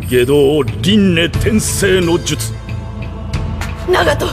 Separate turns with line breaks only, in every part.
下道輪廻転生の術。
Nagato.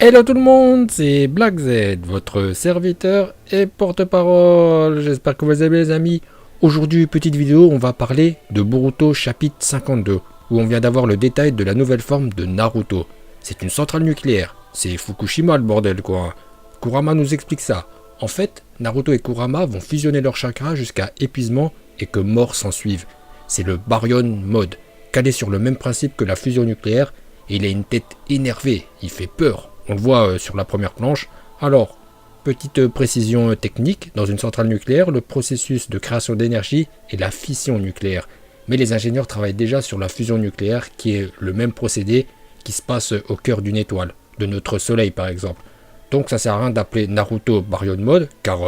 Hello tout le monde, c'est Black Z, votre serviteur et porte-parole. J'espère que vous allez les amis. Aujourd'hui, petite vidéo, on va parler de Boruto chapitre 52, où on vient d'avoir le détail de la nouvelle forme de Naruto. C'est une centrale nucléaire, c'est Fukushima le bordel quoi. Kurama nous explique ça. En fait, Naruto et Kurama vont fusionner leurs chakras jusqu'à épuisement et que mort s'en suive. C'est le Baryon Mode, calé sur le même principe que la fusion nucléaire, et il a une tête énervée, il fait peur. On le voit sur la première planche. Alors, petite précision technique, dans une centrale nucléaire, le processus de création d'énergie est la fission nucléaire. Mais les ingénieurs travaillent déjà sur la fusion nucléaire, qui est le même procédé qui se passe au cœur d'une étoile, de notre soleil par exemple. Donc ça sert à rien d'appeler Naruto Baryon Mode, car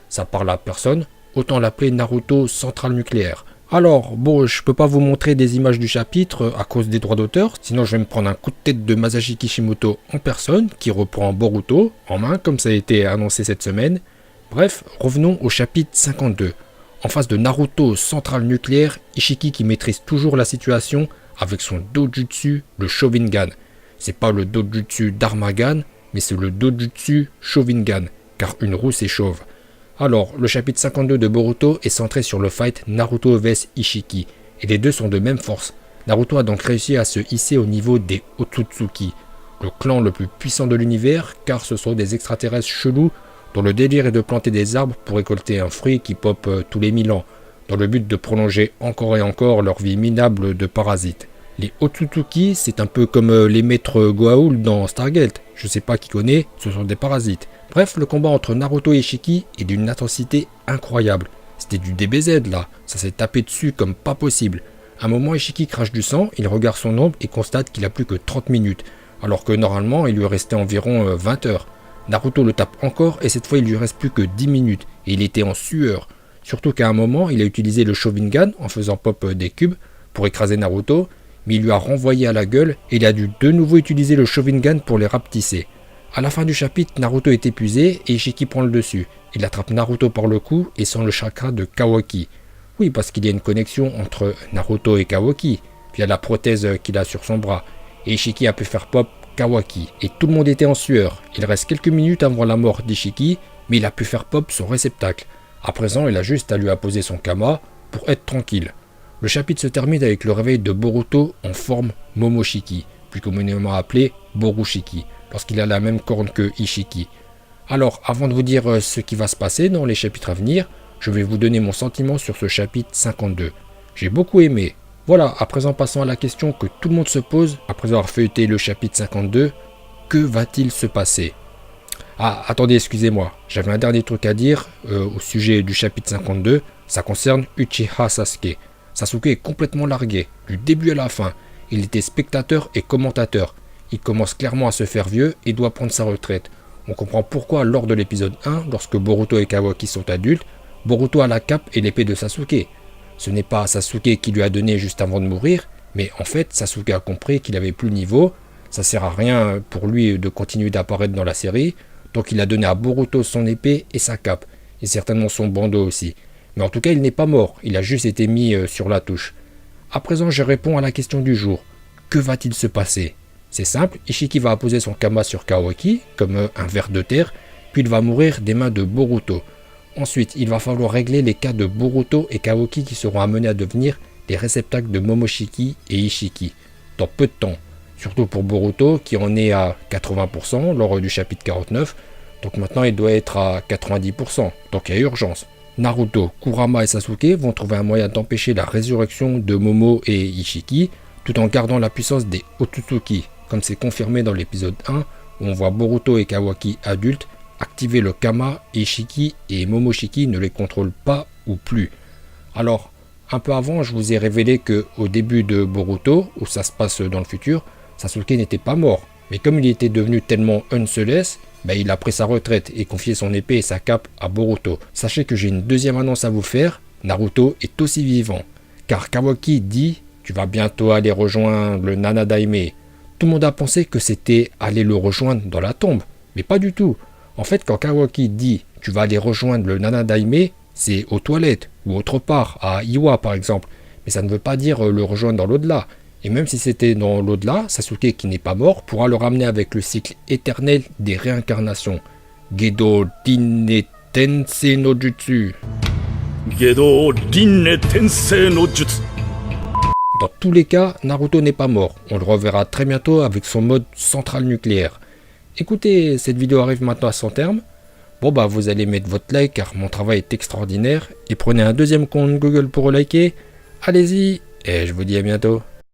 ça parle à personne. Autant l'appeler Naruto centrale nucléaire. Alors, bon, je peux pas vous montrer des images du chapitre à cause des droits d'auteur, sinon je vais me prendre un coup de tête de Masashi Kishimoto en personne, qui reprend Boruto en main, comme ça a été annoncé cette semaine. Bref, revenons au chapitre 52. En face de Naruto centrale nucléaire, Ishiki qui maîtrise toujours la situation avec son dojutsu, le Sharingan. C'est pas le dojutsu d'Armagan, mais c'est le dojutsu Sharingan, car une roue c'est chauve. Alors, le chapitre 52 de Boruto est centré sur le fight Naruto vs Ishiki, et les deux sont de même force. Naruto a donc réussi à se hisser au niveau des Otsutsuki, le clan le plus puissant de l'univers, car ce sont des extraterrestres chelous dont le délire est de planter des arbres pour récolter un fruit qui pop tous les 1000 ans, dans le but de prolonger encore et encore leur vie minable de parasites. Les Otsutsuki, c'est un peu comme les maîtres Goa'uld dans Stargate, je sais pas qui connaît, ce sont des parasites. Bref, le combat entre Naruto et Ishiki est d'une intensité incroyable. C'était du DBZ là, ça s'est tapé dessus comme pas possible. À un moment, Ishiki crache du sang, il regarde son ombre et constate qu'il a plus que 30 minutes, alors que normalement il lui restait environ 20 heures. Naruto le tape encore et cette fois il lui reste plus que 10 minutes et il était en sueur. Surtout qu'à un moment, il a utilisé le Sharingan en faisant pop des cubes pour écraser Naruto, mais il lui a renvoyé à la gueule et il a dû de nouveau utiliser le Sharingan pour les rapetisser. À la fin du chapitre, Naruto est épuisé et Ishiki prend le dessus. Il attrape Naruto par le cou et sent le chakra de Kawaki. Oui, parce qu'il y a une connexion entre Naruto et Kawaki, via la prothèse qu'il a sur son bras. Et Ishiki a pu faire pop Kawaki. Et tout le monde était en sueur. Il reste quelques minutes avant la mort d'Ishiki, mais il a pu faire pop son réceptacle. À présent, il a juste à lui apposer son kama pour être tranquille. Le chapitre se termine avec le réveil de Boruto en forme Momoshiki, plus communément appelé Borushiki, lorsqu'il a la même corne que Ishiki. Alors, avant de vous dire ce qui va se passer dans les chapitres à venir, je vais vous donner mon sentiment sur ce chapitre 52. J'ai beaucoup aimé. Voilà, à présent passons à la question que tout le monde se pose après avoir feuilleté le chapitre 52. Que va-t-il se passer? Ah, attendez, excusez-moi, j'avais un dernier truc à dire au sujet du chapitre 52, ça concerne Uchiha Sasuke. Sasuke est complètement largué, du début à la fin. Il était spectateur et commentateur. Il commence clairement à se faire vieux et doit prendre sa retraite. On comprend pourquoi lors de l'épisode 1, lorsque Boruto et Kawaki sont adultes, Boruto a la cape et l'épée de Sasuke. Ce n'est pas Sasuke qui lui a donné juste avant de mourir, mais en fait Sasuke a compris qu'il avait plus le niveau, ça sert à rien pour lui de continuer d'apparaître dans la série, donc il a donné à Boruto son épée et sa cape, et certainement son bandeau aussi. Mais en tout cas il n'est pas mort, il a juste été mis sur la touche. À présent je réponds à la question du jour. Que va-t-il se passer? C'est simple, Ishiki va apposer son kama sur Kawaki, comme un ver de terre, puis il va mourir des mains de Boruto. Ensuite, il va falloir régler les cas de Boruto et Kawaki qui seront amenés à devenir les réceptacles de Momoshiki et Ishiki, dans peu de temps. Surtout pour Boruto, qui en est à 80% lors du chapitre 49, donc maintenant il doit être à 90%, donc il y a urgence. Naruto, Kurama et Sasuke vont trouver un moyen d'empêcher la résurrection de Momo et Ishiki, tout en gardant la puissance des Otsutsuki, comme c'est confirmé dans l'épisode 1, où on voit Boruto et Kawaki adultes activer le Kama, Ishiki et Momoshiki ne les contrôlent pas ou plus. Alors, un peu avant, je vous ai révélé que au début de Boruto, où ça se passe dans le futur, Sasuke n'était pas mort, mais comme il était devenu tellement unseless, il a pris sa retraite et confié son épée et sa cape à Boruto. Sachez que j'ai une deuxième annonce à vous faire, Naruto est aussi vivant, car Kawaki dit « Tu vas bientôt aller rejoindre le Nanadaime ». Tout le monde a pensé que c'était aller le rejoindre dans la tombe, mais pas du tout. En fait, quand Kawaki dit « Tu vas aller rejoindre le Nanadaime », c'est aux toilettes ou autre part, à Iwa par exemple. mais ça ne veut pas dire le rejoindre dans l'au-delà. Et même si c'était dans l'au-delà, Sasuke qui n'est pas mort pourra le ramener avec le cycle éternel des réincarnations. Gedo Rinne Tensei no Jutsu.
Gedo Rinne Tensei no Jutsu.
Dans tous les cas, Naruto n'est pas mort. On le reverra très bientôt avec son mode centrale nucléaire. Écoutez, cette vidéo arrive maintenant à son terme. Bon bah vous allez mettre votre like car mon travail est extraordinaire. Et prenez un deuxième compte Google pour liker. Allez-y, et je vous dis à bientôt.